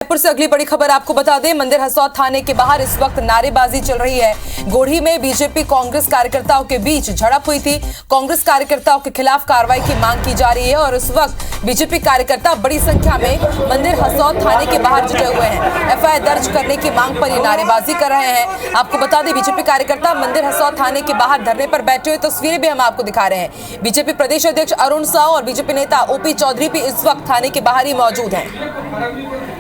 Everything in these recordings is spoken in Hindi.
जयपुर से अगली बड़ी खबर आपको बता दें, मंदिर हसौद थाने के बाहर इस वक्त नारेबाजी चल रही है। गोढ़ी में बीजेपी कांग्रेस कार्यकर्ताओं के बीच झड़प हुई थी। कांग्रेस कार्यकर्ताओं के खिलाफ कार्रवाई की मांग की जा रही है और इस वक्त बीजेपी कार्यकर्ता बड़ी संख्या में मंदिर हसौद थाने के बाहर जुटे हुए हैं। एफआईआर दर्ज करने की मांग पर ये नारेबाजी कर रहे हैं। आपको बता दें, बीजेपी कार्यकर्ता मंदिर हसौद थाने के बाहर धरने पर बैठे हुए तस्वीरें भी हम आपको दिखा रहे हैं। बीजेपी प्रदेश अध्यक्ष अरुण साव और बीजेपी नेता ओपी चौधरी भी इस वक्त थाने के बाहर ही मौजूद हैं।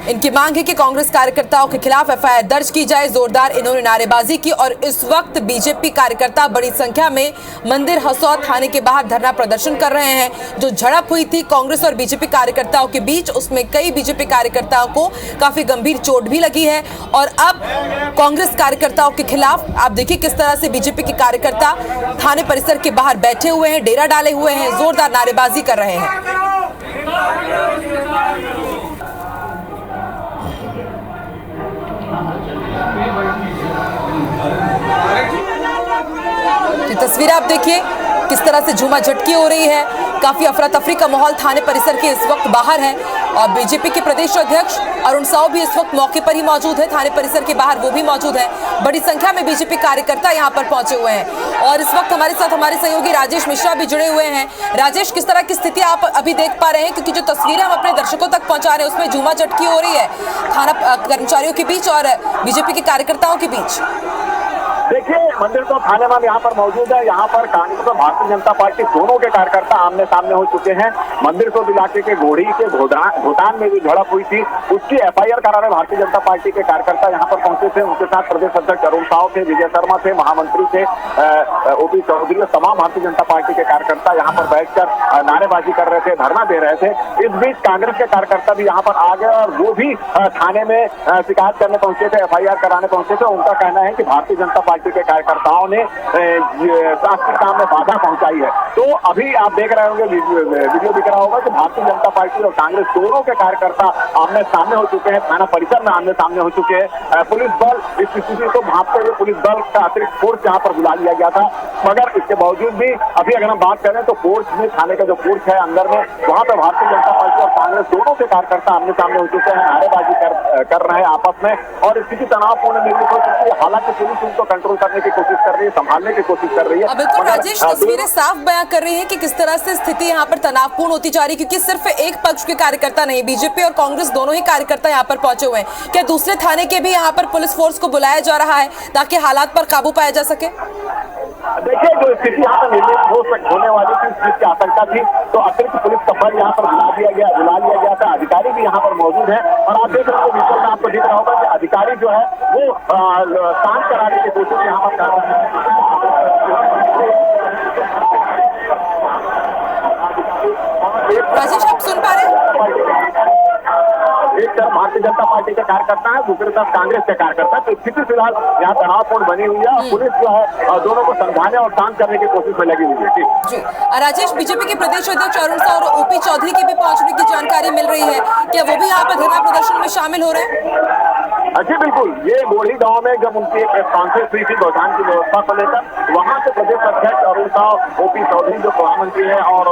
इनकी मांग है कि कांग्रेस कार्यकर्ताओं के खिलाफ एफआईआर दर्ज की जाए। जोरदार इन्होंने नारेबाजी की और इस वक्त बीजेपी कार्यकर्ता बड़ी संख्या में मंदिर हसौद थाने के बाहर धरना प्रदर्शन कर रहे हैं। जो झड़प हुई थी कांग्रेस और बीजेपी कार्यकर्ताओं के बीच, उसमें कई बीजेपी कार्यकर्ताओं को काफी गंभीर चोट भी लगी है। और अब कांग्रेस कार्यकर्ताओं के खिलाफ आप देखिए किस तरह से बीजेपी के कार्यकर्ता थाने परिसर के बाहर बैठे हुए हैं, डेरा डाले हुए हैं, जोरदार नारेबाजी कर रहे हैं। तस्वीर आप देखिए किस तरह से झूमा झटकी हो रही है। काफी अफरा तफरी का माहौल थाने परिसर के इस वक्त बाहर है और बीजेपी के प्रदेश अध्यक्ष अरुण साव भी इस वक्त मौके पर ही मौजूद है। थाने परिसर के बाहर वो भी मौजूद है। बड़ी संख्या में बीजेपी कार्यकर्ता यहां पर पहुंचे हुए हैं और इस वक्त हमारे साथ हमारे सहयोगी राजेश मिश्रा भी जुड़े हुए हैं। राजेश, किस तरह की स्थिति आप अभी देख पा रहे हैं, क्योंकि जो तस्वीरें हम अपने दर्शकों तक पहुंचा रहे हैं उसमें झूमा झटकी हो रही है थाना कर्मचारियों के बीच और बीजेपी के कार्यकर्ताओं के बीच। देखिए, मंदिर तो थाने में यहाँ पर मौजूद है। यहाँ पर कांग्रेस और भारतीय जनता पार्टी दोनों के कार्यकर्ता आमने सामने हो चुके हैं। मंदिर तो इलाके के गोढ़ी के भूटान में भी झड़प हुई थी, उसकी एफआईआर कराने भारतीय जनता पार्टी के कार्यकर्ता यहाँ पर पहुंचे थे। उनके साथ प्रदेश अध्यक्ष अरुण साव थे, विजय शर्मा थे, महामंत्री थे, ओपी चौधरी, तमाम भारतीय जनता पार्टी के कार्यकर्ता यहाँ पर बैठकर नारेबाजी कर रहे थे, धरना दे रहे थे। इस बीच कांग्रेस के कार्यकर्ता भी यहाँ पर आ गए और वो भी थाने में शिकायत करने पहुंचे थे, एफआईआर कराने पहुंचे थे। उनका कहना है कि भारतीय जनता पार्टी के कार्यकर्ताओं ने शासकीय काम में बाधा पहुंचाई है। तो अभी आप देख रहे होंगे, वीडियो दिख रहा होगा कि भारतीय जनता पार्टी और कांग्रेस दोनों के कार्यकर्ता आमने सामने हो चुके हैं, थाना परिसर में आमने सामने हो चुके हैं। पुलिस बल इस स्थिति को भांपते हुए पुलिस बल का अतिरिक्त फोर्स यहाँ पर बुला लिया गया था, मगर इसके बावजूद भी अभी अगर हम बात करें तो फोर्स में, थाने का जो फोर्स है अंदर में, वहां पर भारतीय जनता पार्टी और कांग्रेस दोनों के कार्यकर्ता आमने सामने हो चुके हैं, नारेबाजी कर रहे हैं आपस में और स्थिति तनावपूर्ण निर्मित हो चुकी है। हालांकि पुलिस उनको कंट्रोल करने की कोशिश कर रही है, संभालने की कोशिश कर रही है। बिल्कुल राजेश, तस्वीरें साफ बयां कर रही हैं कि किस तरह से स्थिति यहाँ पर तनावपूर्ण होती जा रही है, क्योंकि सिर्फ एक पक्ष के कार्यकर्ता नहीं, बीजेपी और कांग्रेस दोनों ही कार्यकर्ता यहाँ पर पहुंचे हुए हैं। क्या दूसरे थाने के भी यहाँ पर पुलिस फोर्स को बुलाया जा रहा है ताकि हालात पर काबू पाया जा सके? देखिए, जो स्थिति यहाँ पर निर्मित होने वाली थी, जिसकी आशंका थी, तो अतिरिक्त पुलिस का बल यहाँ पर बुला लिया गया था। अधिकारी भी यहाँ पर मौजूद है और आप देख रहे हो वीडियो में, आपको दिख रहा होगा कि अधिकारी जो है वो शांत कराने की कोशिश यहाँ पर कर रहे हैं। राजेश, आप सुन पा रहे हैं? एक तरफ भारतीय जनता पार्टी के कार्यकर्ता है, दूसरी तरफ कांग्रेस के कार्यकर्ता है। तो स्थिति फिलहाल यहाँ तनावपूर्ण बनी हुई है और पुलिस जो है दोनों को समझाने और शांत करने की कोशिश में लगी हुई है। जी राजेश, बीजेपी के प्रदेश अध्यक्ष अरुण साव और ओपी चौधरी के भी पहुंचने की जानकारी मिल रही है, क्या वो भी यहाँ पर धरना प्रदर्शन में शामिल हो रहे हैं? जी बिल्कुल, ये गोढ़ी गांव में जब उनकी एक प्रेस कॉन्फ्रेंस हुई थी गौठान की व्यवस्था को लेकर, वहां से प्रदेश अध्यक्ष अरुण साव, ओपी चौधरी जो प्रधानमंत्री है और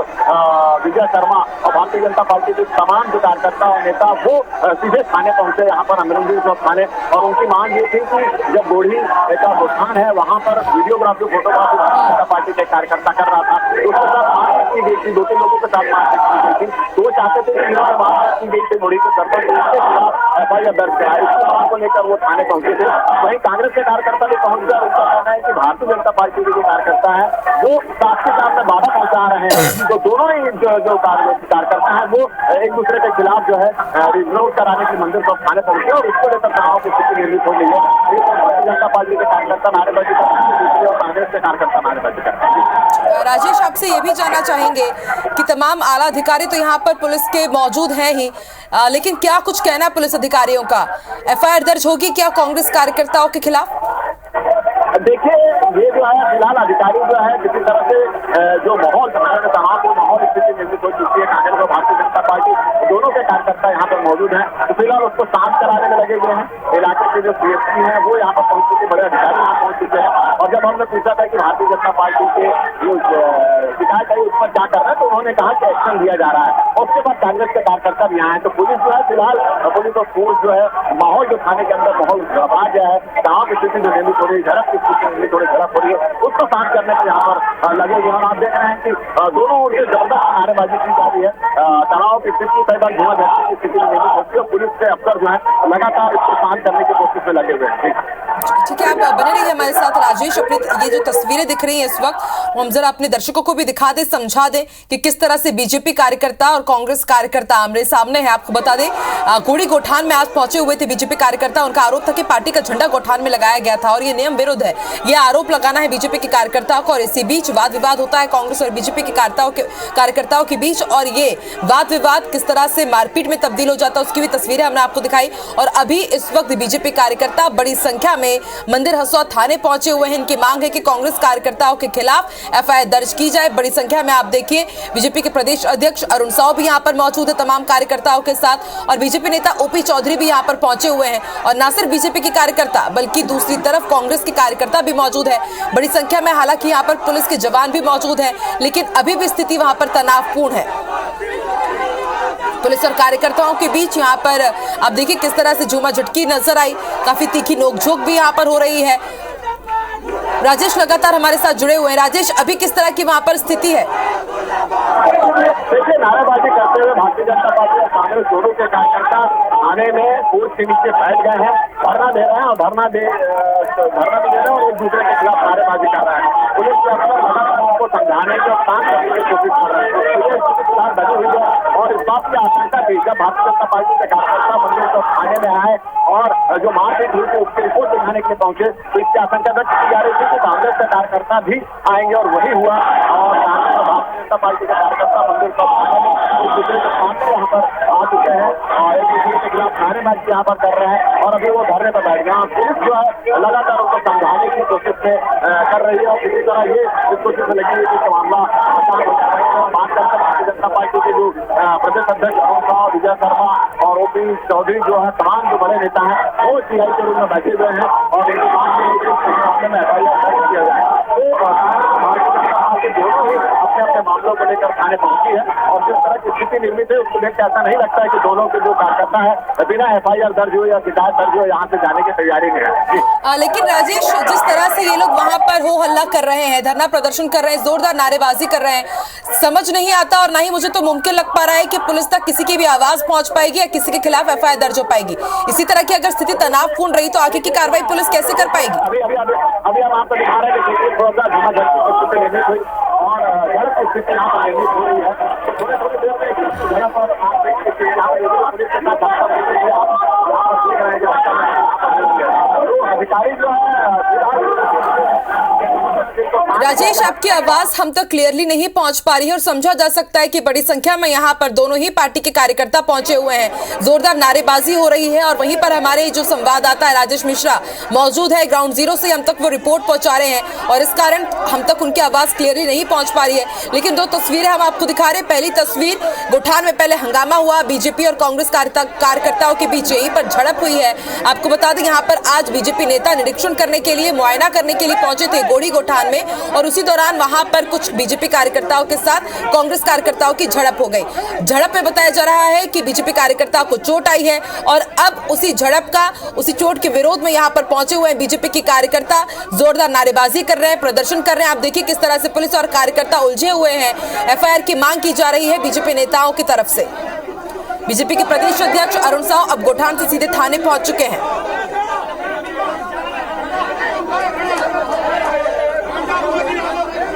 विजय शर्मा और भारतीय जनता पार्टी के तमाम जो कार्यकर्ता और नेता वो सीधे थाने पहुंचे, यहाँ पर अमरिंदर चौक थाने। और उनकी मांग ये थी कि जब गोढ़ी का गौठान है वहां पर videography, photography Bharatiya Janata party के कार्यकर्ता कर रहा था, उसके साथ मारपीट की गई थी, 2-3 लोगों के साथ मारपीट की गई थी। तो वो चाहते थे कि मारपीट की गई थी गोढ़ी के सरपंच, उसके खिलाफ एफआईआर दर्ज कराए को लेकर वो थाने पहुंचे थे। वहीं कांग्रेस के कार्यकर्ता भी पहुंच गया। उनका कहना है कि भारतीय जनता पार्टी के जो कार्यकर्ता है वो शासकीय काम में बाधा पहुंचा रहे हैं। तो दोनों ही जो कार्यकर्ता है वो एक दूसरे के खिलाफ जो है विरोध कराने की मंदिर पर थाने पहुंचे और उसको लेकर तनाव की स्थिति निर्मित हो गई है। भारतीय जनता पार्टी के कार्यकर्ता नारेबाजी कर रहे हैं और कांग्रेस के कार्यकर्ता नारेबाजी कर रहे हैं। राजेश, आपसे ये भी जानना चाहेंगे कि तमाम आला अधिकारी तो यहाँ पर पुलिस के मौजूद हैं ही, लेकिन क्या कुछ कहना है पुलिस अधिकारियों का? एफआईआर दर्ज होगी क्या कांग्रेस कार्यकर्ताओं के खिलाफ? देखिए, ये जो है फिलहाल अधिकारी जो है किसी तरह से जो माहौल तनाव माहौल स्थिति निर्मित हो चुकी है। कांग्रेस और भारतीय जनता पार्टी दोनों के कार्यकर्ता यहाँ पर मौजूद हैं, तो फिलहाल उसको शांत कराने में लगे हुए हैं। इलाके के जो सीएसपी हैं वो यहाँ पर पहुंच चुके, बड़े अधिकारी यहाँ पहुंच चुके हैं। और जब हमने पूछा था कि भारतीय जनता पार्टी के जो शिकायत है उस पर क्या कर रहा है, तो उन्होंने कहा कि एक्शन लिया जा रहा है। और उसके बाद कांग्रेस के कार्यकर्ता भी यहाँ है। तो पुलिस जो है फिलहाल पुलिस और फोर्स जो है माहौल जो थाने के अंदर माहौल गड़बड़ा गया है, गाँव की स्थिति जो निर्मित हो रही है, झड़प की स्थिति थोड़ी झड़प हो रही है, उसको शांत करने में यहाँ पर लगे हुए हैं। आप देख रहे हैं कि दोनों ओर से जबरदस्त नारेबाजी की जा रही है। तनाव की स्थिति कई बार धुआं धरने की स्थिति में निर्मित होती है। पुलिस के अफसर जो है लगातार इसको शांत करने की कोशिश में लगे हुए हैं। ठीक है, आप बने रहिए हमारे साथ राजेश। अपनी ये जो तस्वीरें दिख रही हैं इस वक्त, हम जरा अपने दर्शकों को भी दिखा दें, समझा दें कि किस तरह से बीजेपी कार्यकर्ता और कांग्रेस कार्यकर्ता आमने सामने है। आपको बता दें गोड़ी गोठान में आज पहुंचे हुए थे बीजेपी कार्यकर्ता। उनका आरोप था कि पार्टी का झंडा गोठान में लगाया गया था और ये नियम विरुद्ध है। ये आरोप लगाना है बीजेपी के कार्यकर्ताओं को और इसी बीच वाद विवाद होता है कांग्रेस और बीजेपी के कार्यकर्ताओं के बीच। और ये वाद विवाद किस तरह से मारपीट में तब्दील हो जाता है उसकी भी तस्वीरें हमने आपको दिखाई। और अभी इस वक्त बीजेपी कार्यकर्ता बड़ी संख्या में मंदिर हसौद थाने पहुंचे हुए हैं। इनकी मांग है कि कांग्रेस कार्यकर्ताओं के खिलाफ एफआईआर दर्ज की जाए। बड़ी संख्या में आप देखिए बीजेपी के प्रदेश अध्यक्ष अरुण साव भी यहां पर मौजूद है तमाम कार्यकर्ताओं के साथ, और बीजेपी नेता ओपी चौधरी भी यहां पर पहुंचे हुए हैं। और ना सिर्फ बीजेपी के कार्यकर्ता बल्कि दूसरी तरफ कांग्रेस के कार्यकर्ता भी मौजूद है बड़ी संख्या में। हालांकि यहां पर पुलिस के जवान भी मौजूद है, लेकिन अभी भी स्थिति वहां पर तनावपूर्ण है। पुलिस और कार्यकर्ताओं के बीच यहाँ पर आप देखिए किस तरह से झूमा झटकी नजर आई, काफी तीखी नोकझोंक भी यहाँ पर हो रही है। राजेश लगातार हमारे साथ जुड़े हुए हैं। राजेश, अभी किस तरह की वहाँ पर स्थिति है? देखिए, नारेबाजी करते हुए भारतीय जनता पार्टी और कांग्रेस दोनों के कार्यकर्ता थाने में पुलिस के नीचे बैठ गए हैं, धरना दे रहे हैं और धरना भी दे रहे हैं और एक दूसरे के खिलाफ नारेबाजी कर रहे हैं। पुलिस के अफसर लगातार उनको समझाने की और शांत करने की कोशिश कर रहे हैं। बनी हुई है और इस बात की आशंका थी जब भारतीय जनता पार्टी के कार्यकर्ता मंदिर को थाने में आए और जो मारपीट हुई थी उसकी रिपोर्ट दिखाने के लिए पहुंचे, तो इसकी आशंका व्यक्त की जा रही थी कि कांग्रेस के कार्यकर्ता भी आएंगे और वही हुआ। और कांग्रेस और भारतीय जनता पार्टी के कार्यकर्ता मंदिर को थाने में एक दूसरे के सामने यहाँ पर आ चुके हैं और एक दूसरे के खिलाफ नारेबाजी यहाँ पर कर रहे हैं और अभी वो धरने पर बैठ गए। पुलिस जो है लगातार उनको समझाने की कोशिश में कर रही है और इसी तरह ये इस कोशिश में लगी है कि मामला आसान हो जाए। बात करते हैं भारतीय जनता पार्टी के जो प्रदेश अध्यक्ष अरुण साव, विजय शर्मा और ओपी चौधरी जो है तमाम जो बड़े नेता हैं वो सीआई के रूप में बैठे हुए हैं और इनकी मांग मामले में एफआईआर दर्ज किया जाए। तो भारतीय जनता पार्टी दोनों ही अपने अपने मामलों को लेकर थाने पहुंची है और जिस तरह की स्थिति निर्मित है उसको देख के ऐसा नहीं लगता है कि दोनों के जो कार्यकर्ता है बिना एफआईआर दर्ज हो या शिकायत दर्ज हो यहाँ से जाने की तैयारी में है। लेकिन राजेश, जिस तरह से ये लोग वहां पर हो हल्ला कर रहे हैं, धरना प्रदर्शन कर रहे हैं, जोरदार नारेबाजी कर रहे हैं, समझ नहीं आता और ना ही मुझे तो मुमकिन लग पा रहा है कि पुलिस तक किसी की भी आवाज पहुंच पाएगी या किसी के खिलाफ एफआईआर दर्ज हो पाएगी। इसी तरह की अगर स्थिति तनावपूर्ण रही तो आगे की कार्रवाई पुलिस कैसे कर पाएगी? अभी हम आपको दिखा रहे हैं कि थोड़ा सा झमाझटकी निर्मित हुई और झड़प की स्थिति यहाँ पर निर्मित हो रही है। थोड़ी देर में झड़प और पुलिस के साथ अधिकारी जो है। राजेश, आपकी आवाज हम तक क्लियरली नहीं पहुंच पा रही है और समझा जा सकता है कि बड़ी संख्या में यहाँ पर दोनों ही पार्टी के कार्यकर्ता पहुंचे हुए हैं, जोरदार नारेबाजी हो रही है और वहीं पर हमारे जो संवाददाता है राजेश मिश्रा मौजूद है ग्राउंड जीरो से, हम तक वो रिपोर्ट पहुंचा रहे हैं और इस कारण हम तक उनकी आवाज क्लियरली नहीं पहुंच पा रही है। लेकिन दो तस्वीरें हम आपको दिखा रहे हैं। पहली तस्वीर, गोठान में पहले हंगामा हुआ, बीजेपी और कांग्रेस कार्यकर्ताओं के बीच यहीं पर झड़प हुई है। आपको बता दें यहाँ पर आज बीजेपी नेता निरीक्षण करने के लिए, मुआयना करने के लिए पहुंचे थे गोड़ी गोठान में और उसी दौरान वहां पर कुछ बीजेपी कार्यकर्ताओं के साथ कांग्रेस कार्यकर्ताओं की झड़प हो गई। झड़प में बताया जा रहा है कि बीजेपी कार्यकर्ताओं को चोट आई है और अब उसी झड़प का, उसी चोट के विरोध में यहां पर पहुंचे हुए हैं बीजेपी के कार्यकर्ता, जोरदार नारेबाजी कर रहे हैं, प्रदर्शन कर रहे हैं। आप देखिए किस तरह से पुलिस और कार्यकर्ता उलझे हुए हैं। एफआईआर की मांग की जा रही है बीजेपी नेताओं की तरफ से। बीजेपी के प्रदेश अध्यक्ष अरुण साव अब गोठान से सीधे थाने पहुंच चुके हैं।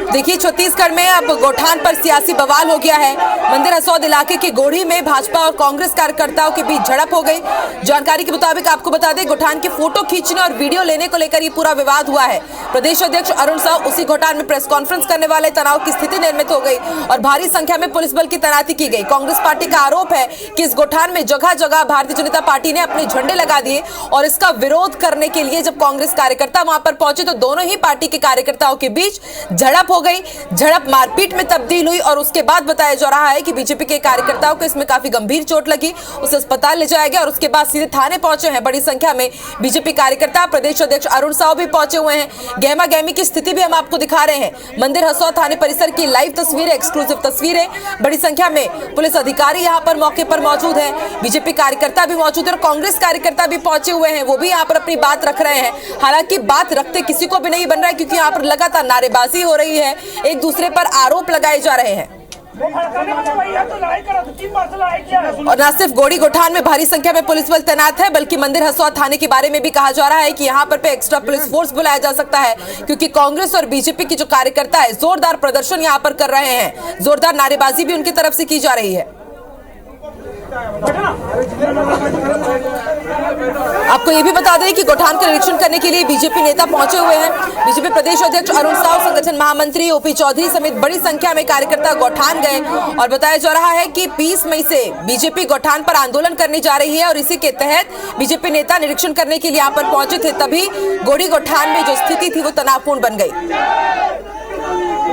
देखिए छत्तीसगढ़ में अब गोठान पर सियासी बवाल हो गया है। मंदिर हसौद इलाके के गोढ़ी में भाजपा और कांग्रेस कार्यकर्ताओं के बीच झड़प हो गई। जानकारी के मुताबिक आपको बता दें, गोठान की फोटो खींचने और वीडियो लेने को लेकर ये पूरा विवाद हुआ है। प्रदेश अध्यक्ष अरुण साव उसी गोठान में प्रेस कॉन्फ्रेंस करने वाले तनाव की स्थिति निर्मित हो गई और भारी संख्या में पुलिस बल की तैनाती की गई। कांग्रेस पार्टी का आरोप है कि इस गोठान में जगह जगह भारतीय जनता पार्टी ने अपने झंडे लगा दिए और इसका विरोध करने के लिए जब कांग्रेस कार्यकर्ता वहां पर पहुंचे तो दोनों ही पार्टी के कार्यकर्ताओं के बीच झड़प हो गई। झड़प मारपीट में तब्दील हुई और उसके बाद बताया जा रहा है कि बीजेपी के कार्यकर्ताओं को इसमें काफी गंभीर चोट लगी, उसे अस्पताल ले जाया गया और उसके बाद सीधे थाने पहुंचे हैं। बड़ी संख्या में बीजेपी कार्यकर्ता, प्रदेश अध्यक्ष अरुण साव भी पहुंचे हुए हैं। गहमा गहमी की स्थिति भी हम आपको दिखा रहे हैं। मंदिर हसौद थाने परिसर की लाइव तस्वीरें, एक्सक्लूसिव तस्वीरें। बड़ी संख्या में पुलिस अधिकारी यहां पर मौके पर मौजूद है, बीजेपी कार्यकर्ता भी मौजूद है और कांग्रेस कार्यकर्ता भी पहुंचे हुए हैं। वो भी यहाँ पर अपनी बात रख रहे हैं। हालांकि बात रखते किसी को भी नहीं बन रहा है क्योंकि यहाँ पर लगातार नारेबाजी हो रही है, एक दूसरे पर आरोप लगाए जा रहे हैं। और न सिर्फ गोढ़ी गोठान में भारी संख्या में पुलिस बल तैनात है बल्कि मंदिर हसौद थाने के बारे में भी कहा जा रहा है कि यहाँ पर एक्स्ट्रा पुलिस फोर्स बुलाया जा सकता है क्योंकि कांग्रेस और बीजेपी की जो कार्यकर्ता है जोरदार प्रदर्शन यहाँ पर कर रहे हैं, जोरदार नारेबाजी भी उनकी तरफ से की जा रही है। आपको ये भी बता दें कि गोठान का निरीक्षण करने के लिए बीजेपी नेता पहुंचे हुए हैं। बीजेपी प्रदेश अध्यक्ष अरुण साव, संगठन महामंत्री ओपी चौधरी समेत बड़ी संख्या में कार्यकर्ता गोठान गए और बताया जा रहा है कि 20 मई से बीजेपी गोठान पर आंदोलन करने जा रही है और इसी के तहत बीजेपी नेता निरीक्षण करने के लिए यहाँ पर पहुंचे थे। तभी गोढ़ी गोठान में जो स्थिति थी वो तनावपूर्ण बन गई।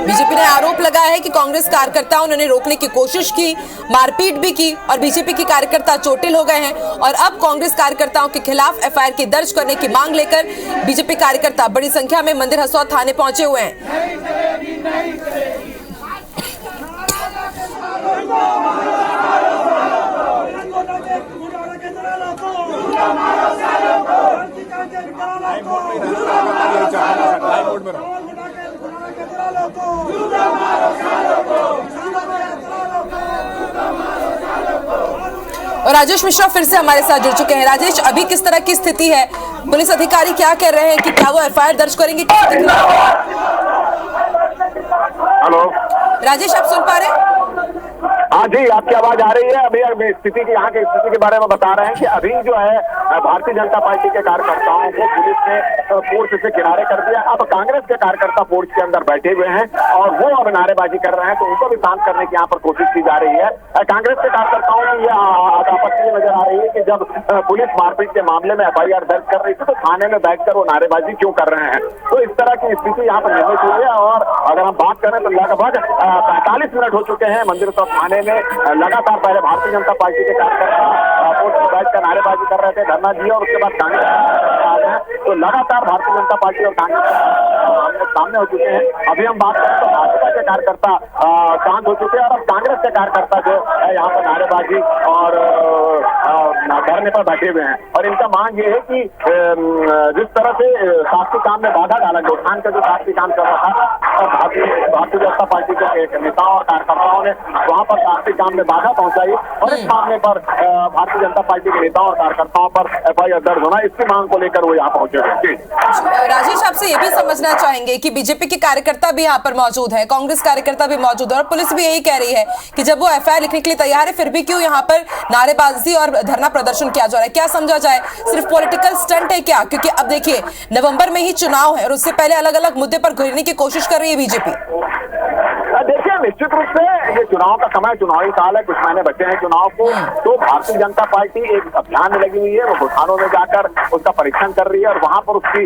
बीजेपी ने आरोप लगाया है कि कांग्रेस कार्यकर्ताओं ने रोकने की कोशिश की, मारपीट भी की और बीजेपी के कार्यकर्ता चोटिल हो गए हैं और अब कांग्रेस कार्यकर्ताओं के खिलाफ एफआईआर की दर्ज करने की मांग लेकर बीजेपी कार्यकर्ता बड़ी संख्या में मंदिर हसौद थाने पहुंचे हुए हैं। और राजेश मिश्रा फिर से हमारे साथ जुड़ चुके हैं। राजेश, अभी किस तरह की स्थिति है? पुलिस अधिकारी क्या कह रहे हैं कि क्या वो एफआईआर दर्ज करेंगे? हेलो राजेश, आप सुन पा रहे हैं? हाँ जी, आपकी आवाज आ रही है। अभी स्थिति की यहाँ की स्थिति के बारे में बता रहे हैं कि अभी जो है भारतीय जनता पार्टी के कार्यकर्ताओं को पुलिस ने पोर्च से किनारे कर दिया। अब कांग्रेस के कार्यकर्ता पोर्च के अंदर बैठे हुए हैं और वो अब नारेबाजी कर रहे हैं, तो उनको भी शांत करने की यहाँ पर कोशिश की जा रही है। कांग्रेस के कार्यकर्ताओं में यह आपत्ति नजर आ रही है कि जब पुलिस मारपीट के मामले में एफआईआर दर्ज कर रही थी तो थाने में बैठकर वो नारेबाजी क्यों कर रहे हैं। तो इस तरह की स्थिति यहाँ पर निर्मित हुई है और अगर हम बात करें तो लगभग 45 मिनट हो चुके हैं मंदिर हसौद थाने में। लगातार पहले भारतीय जनता पार्टी के कार्यकर्ता पोर्च में बैठकर नारेबाजी कर रहे थे, धरना दिया और उसके बाद कांग्रेस आ गए। तो लगातार भारतीय जनता पार्टी और कांग्रेस सामने हो चुके हैं। अभी हम बात करें तो भाजपा के कार्यकर्ता शांत हो चुके हैं और अब कांग्रेस के कार्यकर्ता जो है यहाँ पर नारेबाजी और धरने पर बैठे हुए हैं और इनका मांग ये है कि जिस तरह से शासकीय काम में बाधा डाला, गोठान का जो शासकीय काम कर रहा था, भारतीय जनता पार्टी के नेताओं और कार्यकर्ताओं ने वहां पर शासकीय काम में बाधा पहुंचाई और इस मामले पर भारतीय जनता पार्टी के नेताओं और कार्यकर्ताओं पर एफआईआर दर्ज होना, इसकी मांग को लेकर वो यहाँ पहुंचे हुए। राजेश, आपसे ये भी समझना चाहेंगे कि बीजेपी के कार्यकर्ता भी यहाँ पर मौजूद है, कांग्रेस कार्यकर्ता भी मौजूद है और पुलिस भी यही कह रही है कि जब वो एफआईआर लिखने के लिए तैयार है फिर भी क्यों यहाँ पर नारेबाजी और धरना प्रदर्शन किया जा रहा है? क्या समझा जाए, सिर्फ पॉलिटिकल स्टंट है क्या? क्योंकि अब देखिए नवंबर में ही चुनाव है और उससे पहले अलग अलग मुद्दे पर घेरने की कोशिश कर रही है बीजेपी। देखिए, निश्चित रूप से ये चुनाव का समय, चुनावी साल है, कुछ महीने बचे हैं चुनाव को, तो भारतीय जनता पार्टी एक अभियान में लगी हुई है। वो गोठानों में जाकर उसका परीक्षण कर रही है और वहां पर उसकी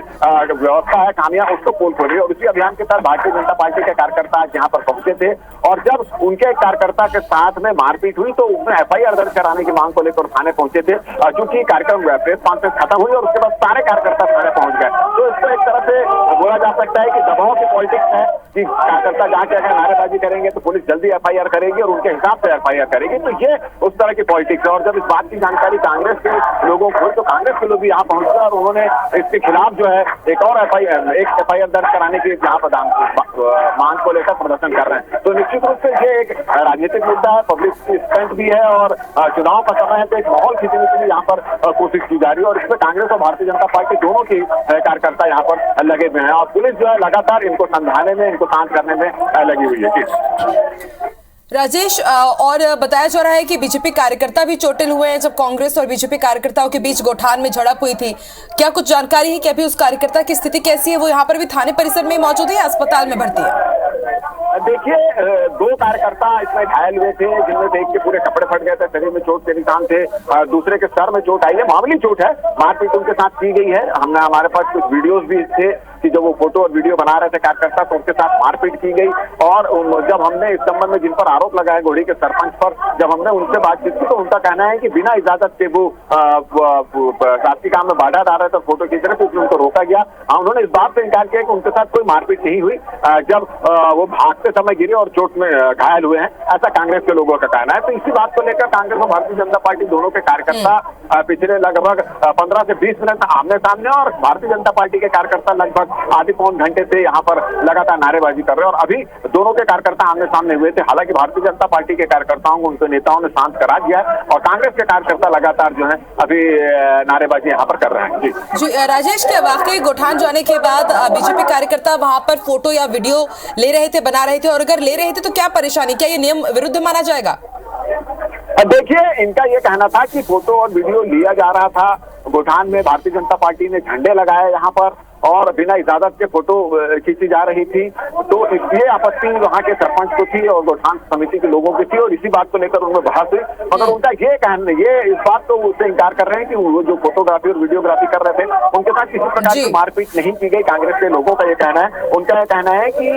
व्यवस्था है, खामियां, उसको पोल खोल रही है और उसी अभियान के तहत भारतीय जनता पार्टी के कार्यकर्ता आज यहाँ पर पहुंचे थे और जब उनके कार्यकर्ता के साथ में मारपीट हुई तो उसमें एफआईआर दर्ज कराने की मांग को लेकर थाने पहुंचे थे। चूंकि कार्यक्रम प्रेस कॉन्फ्रेंस खत्म हुई और उसके बाद सारे कार्यकर्ता थाने पहुंच गए, तो इसको एक तरह से बोला जा सकता है कि दबाव की पॉलिटिक्स है कि कार्यकर्ता जाके अगर नारेबाजी करेंगे तो पुलिस जल्दी एफआईआर करेगी और उनके हिसाब से एफआईआर करेगी। तो ये उस तरह की पॉलिटिक्स है और जब इस बात की जानकारी कांग्रेस के लोगों को, तो कांग्रेस के लोग भी यहाँ पहुंचे और उन्होंने इसके खिलाफ जो है एक एफआईआर दर्ज कराने की यहाँ पर मांग को लेकर प्रदर्शन कर रहे हैं। तो निश्चित रूप से ये एक राजनीतिक मुद्दा है, पब्लिक स्टंट भी है और चुनाव का समय है तो एक माहौल खींचने के लिए यहाँ पर कोशिश की जा रही है और इसमें कांग्रेस और भारतीय जनता पार्टी दोनों की कार्यकर्ता यहाँ पर लगे हुए हैं और पुलिस जो है लगातार इनको समझाने में, इनको शांत करने में लगी हुई है। राजेश, और बताया जा रहा है कि बीजेपी कार्यकर्ता भी चोटिल हुए हैं जब कांग्रेस और बीजेपी कार्यकर्ताओं के बीच गोठान में झड़प हुई थी। क्या कुछ जानकारी है कि अभी उस कार्यकर्ता की स्थिति कैसी है? वो यहाँ पर भी थाने परिसर में मौजूद है या अस्पताल में भर्ती है? देखिए, दो कार्यकर्ता इसमें घायल हुए थे, जिनमें से एक के पूरे कपड़े फट गए थे, शरीर में चोट के निशान थे, दूसरे के सर में चोट आई है। मामूली चोट है, मारपीट उनके साथ की गई है। हमारे पास कुछ वीडियोस भी थे कि जब वो फोटो और वीडियो बना रहे थे कार्यकर्ता, तो उनके साथ मारपीट की गई। और जब हमने इस संबंध में जिन पर आरोप लगाए घोड़ी के सरपंच पर, जब हमने उनसे बातचीत की तो उनका कहना है कि बिना इजाजत के वो शासकीय काम में बाधा डाल रहे थे, फोटो खींच रहे थे, इसलिए उनको रोका गया। उन्होंने इस बात से इनकार किया कि उनके साथ कोई मारपीट नहीं हुई, जब वो भागते समय गिरे और चोट में घायल हुए हैं, ऐसा कांग्रेस के लोगों का कहना है। तो इसी बात को लेकर कांग्रेस और भारतीय जनता पार्टी दोनों के कार्यकर्ता पिछले लगभग 15 से 20 मिनट आमने सामने, और भारतीय जनता पार्टी के कार्यकर्ता लगभग आधे पौन घंटे से यहाँ पर लगातार नारेबाजी कर रहे हैं। और अभी दोनों के कार्यकर्ता आमने सामने हुए थे। हालांकि भारतीय जनता पार्टी के कार्यकर्ताओं को उनके नेताओं ने शांत करा दिया है, और कांग्रेस के कार्यकर्ता लगातार जो है अभी नारेबाजी यहाँ पर कर रहे हैं। जी राजेश, क्या वाकई गोठान जाने के बाद बीजेपी कार्यकर्ता वहां पर फोटो या वीडियो ले रहे थे, बना रहे थे, और अगर ले रहे थे तो क्या परेशानी, क्या ये नियम विरुद्ध माना जाएगा? देखिए, इनका ये कहना था कि फोटो और वीडियो लिया जा रहा था। गोठान में भारतीय जनता पार्टी ने झंडे लगाए यहाँ पर, और बिना इजाजत के फोटो खींची जा रही थी। तो इसलिए आपत्ति वहां के सरपंच को थी और गोठान समिति के लोगों की थी, और इसी बात को लेकर उनमें बहस हुई। मगर उनका ये कहना, ये इस बात को उससे इनकार कर रहे हैं कि वो जो फोटोग्राफी और वीडियोग्राफी कर रहे थे उनके साथ किसी प्रकार की मारपीट नहीं की गई। कांग्रेस के लोगों का ये कहना है। उनका यह कहना है कि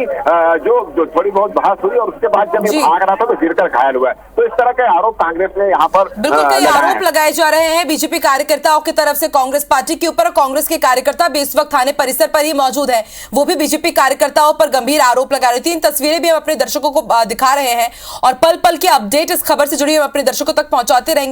जो थोड़ी बहुत बहस हुई और उसके बाद जब ये भाग रहा था तो गिरकर घायल हुआ है। तो इस तरह के आरोप कांग्रेस ने यहाँ पर बिल्कुल कई आरोप लगाए जा रहे हैं बीजेपी कार्यकर्ताओं की तरफ से कांग्रेस पार्टी के ऊपर। कांग्रेस के कार्यकर्ता भी इस वक्त थाने परिसर पर ही मौजूद है, वो भी बीजेपी कार्यकर्ताओं पर गंभीर आरोप लगा रही थी। इन तस्वीरें भी हम अपने दर्शकों को दिखा रहे हैं, और पल पल की अपडेट इस खबर से जुड़ी हम अपने दर्शकों तक पहुंचाते रहेंगे।